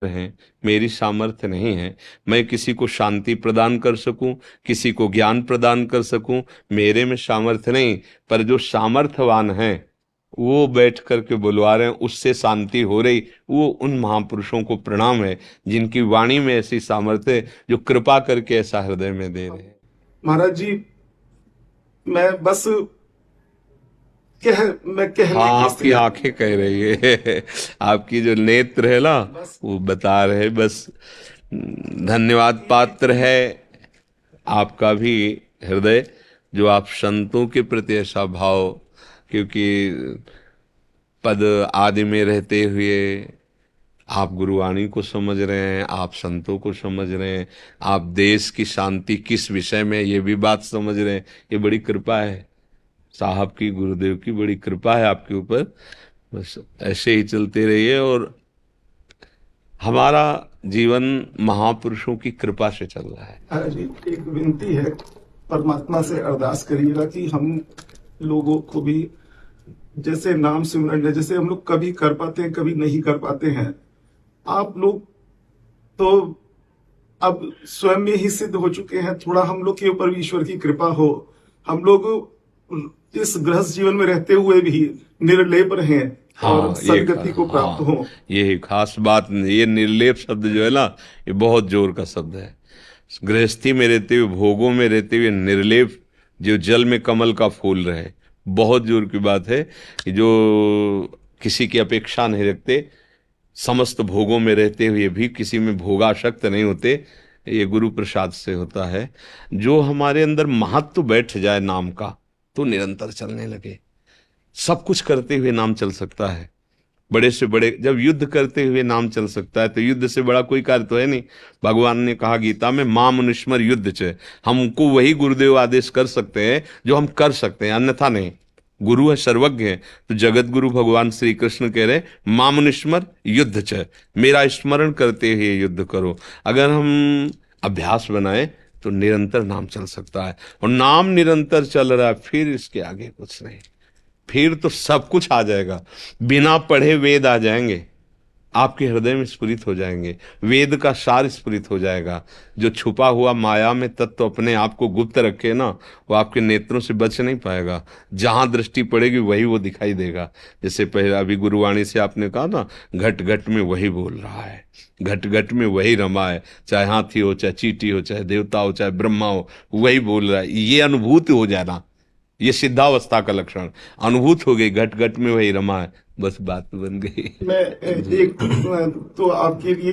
हैं, मेरी सामर्थ्य नहीं है मैं किसी को शांति प्रदान कर सकूं, किसी को ज्ञान प्रदान कर सकूं, मेरे में सामर्थ्य नहीं। पर जो सामर्थ्यवान है वो बैठ करके बुलवा रहे हैं, उससे शांति हो रही, वो उन महापुरुषों को प्रणाम है जिनकी वाणी में ऐसी सामर्थ्य है, जो कृपा करके ऐसा हृदय में दे रहे हैं। महाराज जी, मैं बस मैं कहने हाँ, की आपकी आंखें कह रही है आपकी जो नेत्र है ना वो बता रहे, बस धन्यवाद पात्र है आपका भी हृदय, जो आप संतों के प्रति ऐसा भाव, क्योंकि पद आदि में रहते हुए आप गुरुवाणी को समझ रहे हैं, आप संतों को समझ रहे हैं, आप देश की शांति किस विषय में ये भी बात समझ रहे हैं। ये बड़ी कृपा है साहब की, गुरुदेव की बड़ी कृपा है आपके ऊपर। बस ऐसे ही चलते रहिए और हमारा जीवन महापुरुषों की कृपा से चल रहा है। महाराज जी, एक विनती है, परमात्मा से अरदास करिएगा कि हम लोगों को भी जैसे नाम सिमरन, जैसे हम लोग कभी कर पाते हैं कभी नहीं कर पाते हैं, आप लोग तो अब स्वयं में ही सिद्ध हो चुके हैं। थोड़ा हम लोग के ऊपर भी ईश्वर की कृपा हो। हम लोग इस गृहस्थ जीवन में रहते हुए भी निर्लेप रहें और हाँ, सदगति को प्राप्त हो। ये खास बात, ये निर्लेप शब्द जो है ना, ये बहुत जोर का शब्द है। गृहस्थी में रहते हुए, भोगों में रहते हुए निर्लेप, जो जल में कमल का फूल रहे, बहुत जोर की बात है कि जो किसी की अपेक्षा नहीं रखते, समस्त भोगों में रहते हुए भी किसी में भोगासक्त नहीं होते, ये गुरु प्रसाद से होता है। जो हमारे अंदर महत्व बैठ जाए नाम का, तो निरंतर चलने लगे। सब कुछ करते हुए नाम चल सकता है, बड़े से बड़े, जब युद्ध करते हुए नाम चल सकता है तो युद्ध से बड़ा कोई कार्य तो है नहीं। भगवान ने कहा गीता में, माम मनुष्मर युद्ध च, हमको वही गुरुदेव आदेश कर सकते हैं जो हम कर सकते हैं, अन्यथा नहीं। गुरु है, सर्वज्ञ है, तो जगत गुरु भगवान श्री कृष्ण कह रहे, माम मनुष्मर युद्ध च, मेरा स्मरण करते हुए युद्ध करो। अगर हम अभ्यास बनाए तो निरंतर नाम चल सकता है, और नाम निरंतर चल रहा है, फिर इसके आगे कुछ नहीं, फिर तो सब कुछ आ जाएगा। बिना पढ़े वेद आ जाएंगे, आपके हृदय में स्फुरित हो जाएंगे, वेद का सार स्फुरित हो जाएगा। जो छुपा हुआ माया में तत्व अपने आप को गुप्त रखे ना, वो आपके नेत्रों से बच नहीं पाएगा। जहां दृष्टि पड़ेगी वही वो दिखाई देगा। जैसे पहले अभी गुरुवाणी से आपने कहा ना, घट घट में वही बोल रहा है, घट घट में वही रमा है, चाहे हाथी हो, चाहे चींटी हो, चाहे देवता हो, चाहे ब्रह्मा हो, वही बोल रहा है। ये अनुभूति हो जाना, ये सिद्धावस्था का लक्षण, अनुभूत हो गई, घट घट में वही रमा है, बस बात बन गई। मैं एक तो आपके लिए